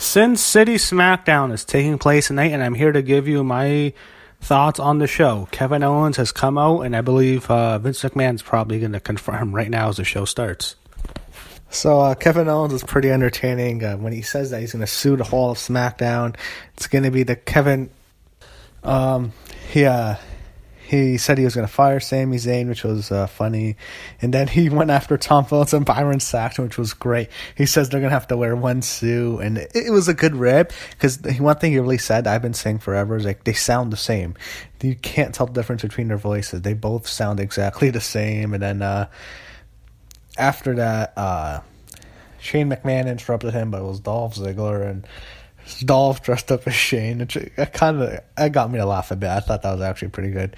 Sin City Smackdown is taking place tonight, and I'm here to give you my thoughts on the show. Kevin Owens has come out, and I believe Vince McMahon's probably going to confirm right now as the show starts. So Kevin Owens is pretty entertaining when he says that he's going to sue the whole of SmackDown. It's going to be the Kevin... He said he was going to fire Sami Zayn, which was funny. And then he went after Tom Phillips and Byron Saxton, which was great. He says they're going to have to wear one suit. And it was a good rip. Because one thing he really said, I've been saying forever, is like they sound the same. You can't tell the difference between their voices. They both sound exactly the same. And then after that, Shane McMahon interrupted him, but it was Dolph Ziggler. And Dolph dressed up as Shane. It got me to laugh a bit. I thought that was actually pretty good.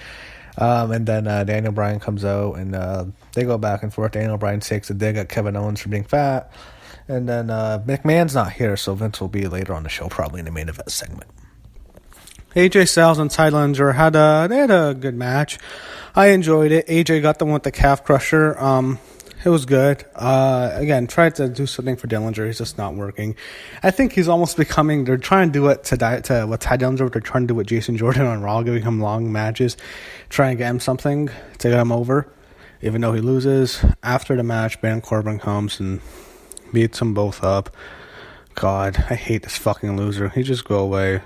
And then Daniel Bryan comes out, and they go back and forth. Daniel Bryan takes a dig at Kevin Owens for being fat. And then McMahon's not here, so Vince will be later on the show, probably in the main event segment. AJ Styles and Ty Dillinger had a good match. I enjoyed it. AJ got the one with the calf crusher. It was good. Again, tried to do something for Dillinger. He's just not working. I think he's almost becoming... They're trying to do it to what Ty Dillinger, they're trying to do with Jason Jordan on Raw, giving him long matches, trying to get him something to get him over, even though he loses. After the match, Baron Corbin comes and beats them both up. God, I hate this fucking loser. He just go away.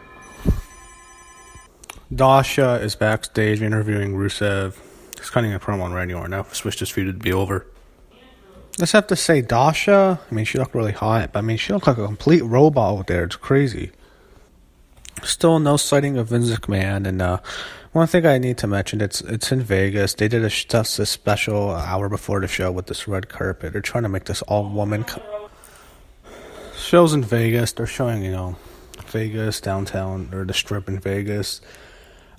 Dasha is backstage interviewing Rusev. He's cutting a promo on Randy Orton. Now, switch this feud to be over. Let's have to say Dasha, I mean, she looked really hot, but I mean, she looked like a complete robot out there. It's crazy. Still no sighting of Vince McMahon, and one thing I need to mention, it's in Vegas. They did a special hour before the show with this red carpet. They're trying to make this all-woman show's in Vegas. They're showing, Vegas, downtown, or the Strip in Vegas.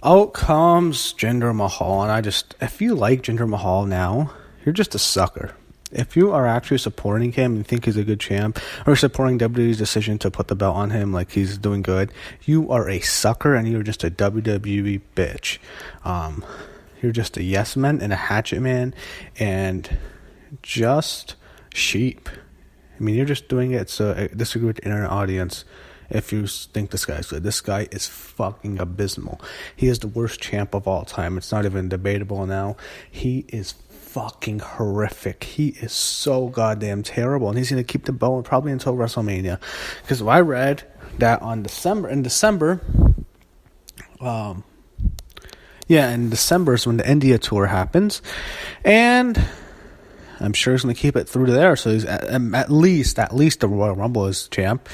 Out comes Jinder Mahal, and if you like Jinder Mahal now, you're just a sucker. If you are actually supporting him and think he's a good champ, or supporting WWE's decision to put the belt on him like he's doing good, you are a sucker and you're just a WWE bitch. You're just a yes man and a hatchet man and just sheep. I mean, you're just doing it so I disagree with the internet audience if you think this guy's good. This guy is fucking abysmal. He is the worst champ of all time. It's not even debatable now. He is fucking horrific. He is so goddamn terrible, and he's going to keep the belt probably until WrestleMania. Because I read that in December is when the India tour happens, and I'm sure he's going to keep it through to there. So he's at least the Royal Rumble is champ.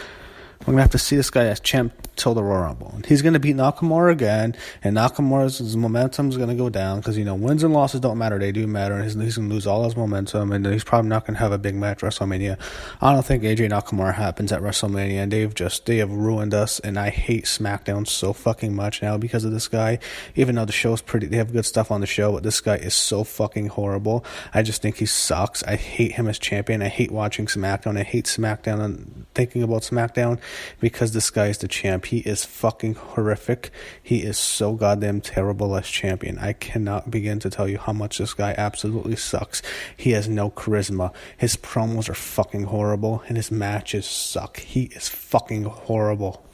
We're going to have to see this guy as champ till the Royal Rumble. And he's going to beat Nakamura again, and Nakamura's momentum is going to go down because, wins and losses don't matter. They do matter, and he's going to lose all his momentum, and he's probably not going to have a big match at WrestleMania. I don't think AJ Nakamura happens at WrestleMania, and they have ruined us, and I hate SmackDown so fucking much now because of this guy. Even though the show's they have good stuff on the show, but this guy is so fucking horrible. I just think he sucks. I hate him as champion. I hate watching SmackDown. I hate SmackDown and thinking about SmackDown because this guy is the champ. He is fucking horrific. He is so goddamn terrible as champion. I cannot begin to tell you how much this guy absolutely sucks. He has no charisma. His promos are fucking horrible, and his matches suck. He is fucking horrible.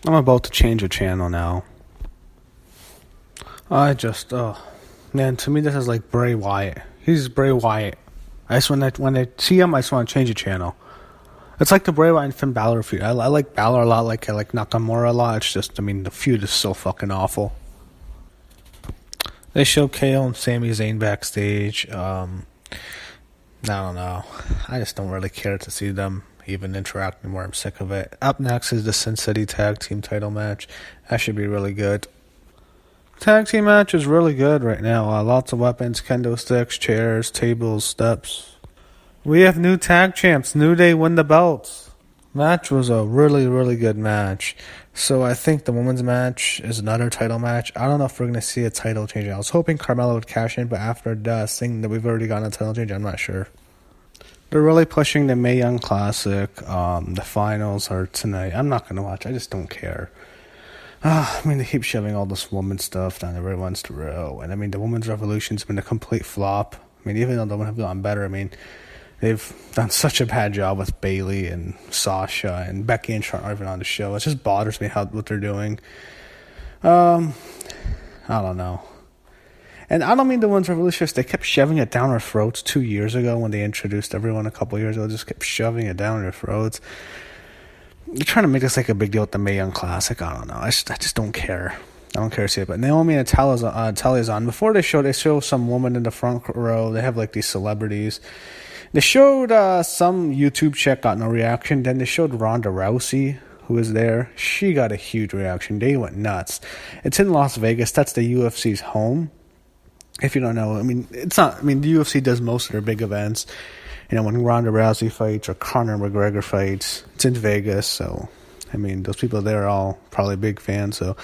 I'm about to change the channel now. Man, to me this is like Bray Wyatt. He's Bray Wyatt. When I see him, I just want to change the channel. It's like the Bray Wyatt and Finn Balor feud. I like Balor a lot, I like Nakamura a lot. It's just, the feud is so fucking awful. They show KO and Sami Zayn backstage. I don't know. I just don't really care to see them even interact anymore. I'm sick of it. Up next is the Sin City Tag Team title match. That should be really good. Tag team match is really good right now. Lots of weapons, kendo sticks, chairs, tables, steps. We have new tag champs. New Day win the belts. Match was a really, really good match. So I think the women's match is another title match. I don't know if we're going to see a title change. I was hoping Carmella would cash in, but after seeing that we've already gotten a title change, I'm not sure. They're really pushing the Mae Young Classic. The finals are tonight. I'm not going to watch. I just don't care. They keep shoving all this woman stuff down everyone's throat. And the women's revolution's been a complete flop. Even though the women have gotten better, They've done such a bad job with Bailey and Sasha and Becky and Charlotte even on the show. It just bothers me what they're doing. I don't know. And I don't mean the ones where really just they kept shoving it down our throats 2 years ago when they introduced everyone a couple years ago. Just kept shoving it down their throats. They're trying to make this like a big deal with the Mae Young Classic. I don't know. I just don't care. I don't care to see it. But Naomi and Talia's on. Before they show some woman in the front row. They have like these celebrities. They showed some YouTube chick got no reaction. Then they showed Ronda Rousey, who was there. She got a huge reaction. They went nuts. It's in Las Vegas. That's the UFC's home. If you don't know, I mean, it's not. I mean, the UFC does most of their big events. You know, when Ronda Rousey fights or Conor McGregor fights, it's in Vegas. So, I mean, those people there are all probably big fans. So,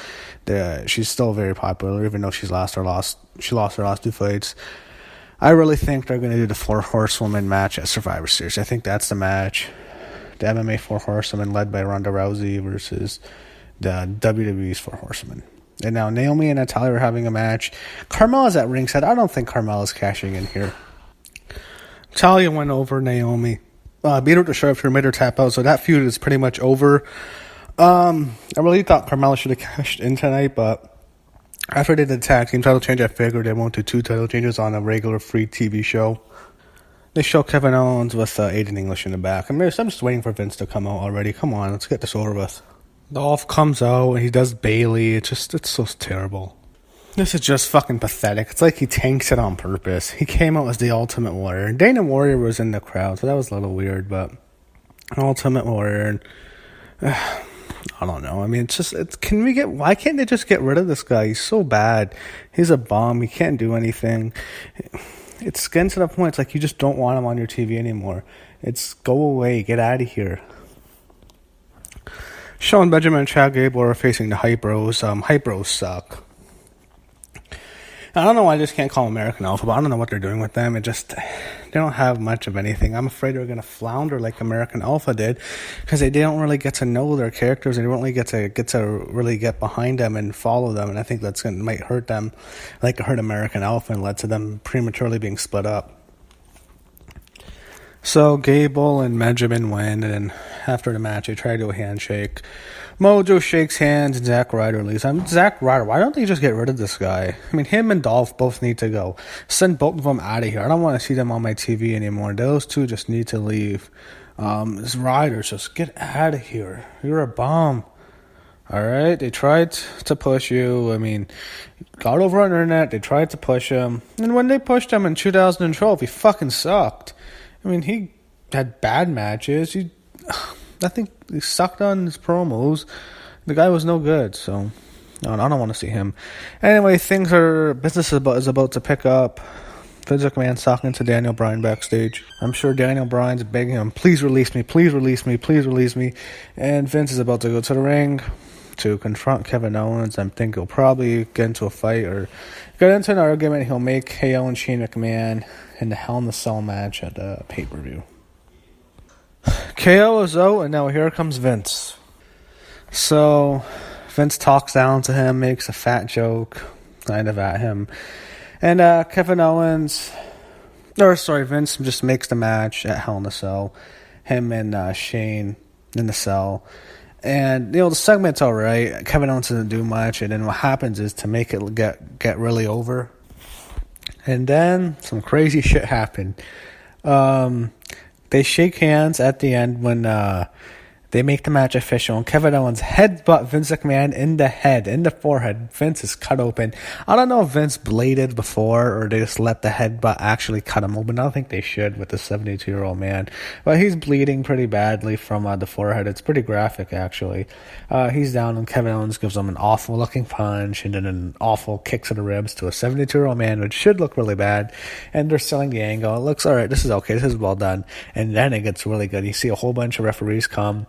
she's still very popular, even though she lost her last 2 fights. I really think they're going to do the 4 Horsewomen match at Survivor Series. I think that's the match. The MMA 4 Horsewomen led by Ronda Rousey versus the WWE's 4 Horsewomen. And now Naomi and Natalya are having a match. Carmella's at ringside. I don't think Carmella's cashing in here. Natalya went over Naomi. Beat her to show after made her tap out. So that feud is pretty much over. I really thought Carmella should have cashed in tonight, but after they did the tag team title change, I figured they won't do 2 title changes on a regular free TV show. They show Kevin Owens with Aiden English in the back. I'm just waiting for Vince to come out already. Come on, let's get this over with. Dolph comes out and he does Bailey. It's so terrible. This is just fucking pathetic. It's like he tanks it on purpose. He came out as the Ultimate Warrior. Dana Warrior was in the crowd, so that was a little weird, but Ultimate Warrior. I don't know. I mean, why can't they just get rid of this guy? He's so bad. He's a bum. He can't do anything. It's getting to the point, it's like you just don't want him on your TV anymore. It's go away. Get out of here. Sean Benjamin and Chad Gable are facing the Hype Bros. Hype Bros suck. I don't know why I just can't call them American Alpha, but I don't know what they're doing with them. They don't have much of anything. I'm afraid they're going to flounder like American Alpha did, because they don't really get to know their characters, and they don't really get to really get behind them and follow them, and I think might hurt them, like it hurt American Alpha and led to them prematurely being split up. So Gable and Benjamin win, and then after the match, they try to do a handshake. Mojo shakes hands, and Zack Ryder leaves. Zack Ryder, why don't they just get rid of this guy? I mean, him and Dolph both need to go. Send both of them out of here. I don't want to see them on my TV anymore. Those two just need to leave. This Ryder, just get out of here. You're a bum. All right? They tried to push you. I mean, got over on the internet. They tried to push him. And when they pushed him in 2012, he fucking sucked. I mean, he had bad matches. I think he sucked on his promos. The guy was no good, so I don't want to see him. Anyway, business is about to pick up. Vince McMahon's talking to Daniel Bryan backstage. I'm sure Daniel Bryan's begging him, please release me, please release me, please release me. And Vince is about to go to the ring to confront Kevin Owens. I think he'll probably get into a fight or get into an argument. He'll make KO and Shane McMahon in the Hell in the Cell match at the pay-per-view. KO is out, and now here comes Vince. So Vince talks down to him, makes a fat joke kind of at him. And Vince just makes the match at Hell in the Cell. Him and Shane in the cell. And, the segment's alright. Kevin Owens doesn't do much. And then what happens is to make it get really over. And then some crazy shit happened. They shake hands at the end when they make the match official, and Kevin Owens headbutt Vince McMahon in the forehead. Vince is cut open. I don't know if Vince bladed before or they just let the headbutt actually cut him open. I don't think they should with the 72-year-old man. But he's bleeding pretty badly from the forehead. It's pretty graphic, actually. He's down, and Kevin Owens gives him an awful-looking punch and then an awful kick to the ribs to a 72-year-old man, which should look really bad. And they're selling the angle. It looks all right. This is okay. This is well done. And then it gets really good. You see a whole bunch of referees come.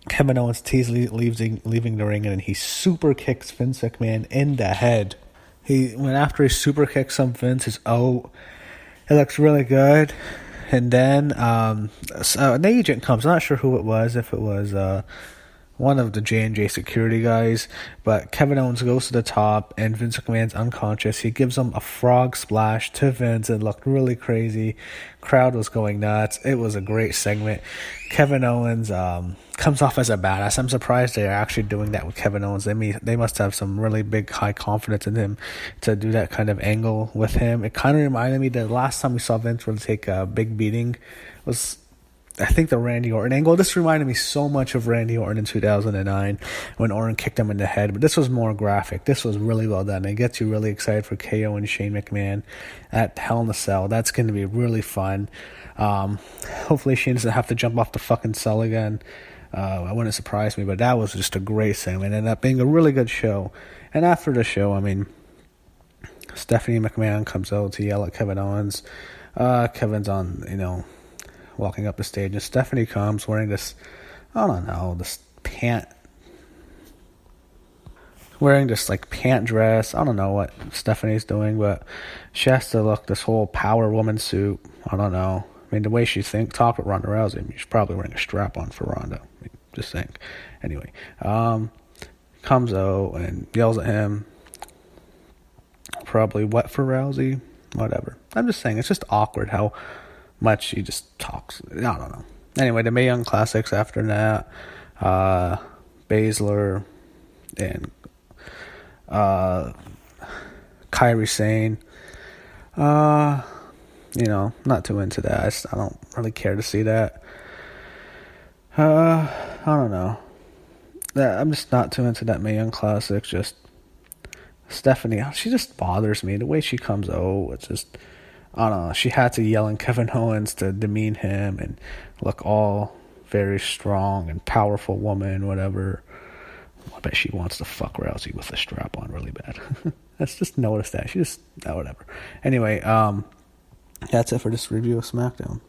Kevin Owens leaving the ring, and then he super kicks Vince McMahon in the head. After he super kicks him, Vince is out. It looks really good. And then an agent comes. I'm not sure who it was. If it was one of the J&J security guys, but Kevin Owens goes to the top and Vince McMahon's unconscious. He gives him a frog splash to Vince. It looked really crazy. Crowd was going nuts. It was a great segment. Kevin Owens comes off as a badass. I'm surprised they're actually doing that with Kevin Owens. They must have some really big high confidence in him to do that kind of angle with him. It kind of reminded me that the last time we saw Vince really take a big beating was, I think, the Randy Orton angle. This reminded me so much of Randy Orton in 2009 when Orton kicked him in the head, but this was more graphic. This was really well done. It gets you really excited for KO and Shane McMahon at Hell in a Cell. That's going to be really fun. Hopefully Shane doesn't have to jump off the fucking cell again. It wouldn't surprise me, but that was just a great segment. It ended up being a really good show. And after the show, I mean, Stephanie McMahon comes out to yell at Kevin Owens. Kevin's on, walking up the stage, and Stephanie comes wearing this, I don't know, this wearing this like pant dress. I don't know what Stephanie's doing, but she has to look this whole power woman suit. I don't know. I mean, the way she talked with Ronda Rousey, I mean, she's probably wearing a strap on for Ronda. I mean, just think. Anyway, comes out and yells at him. Probably wet for Rousey. Whatever. I'm just saying, it's just awkward how much she just talks. I don't know. Anyway, the Mae Young Classics after that. Baszler and Kairi Sane. Not too into that. I don't really care to see that. I don't know. I'm just not too into that Mae Young Classics. Just Stephanie, she just bothers me. The way she comes out, it's just, I don't know. She had to yell at Kevin Owens to demean him and look all very strong and powerful woman, whatever. I bet she wants to fuck Rousey with a strap on really bad. Let's just notice that. She just, whatever. Anyway, that's it for this review of SmackDown.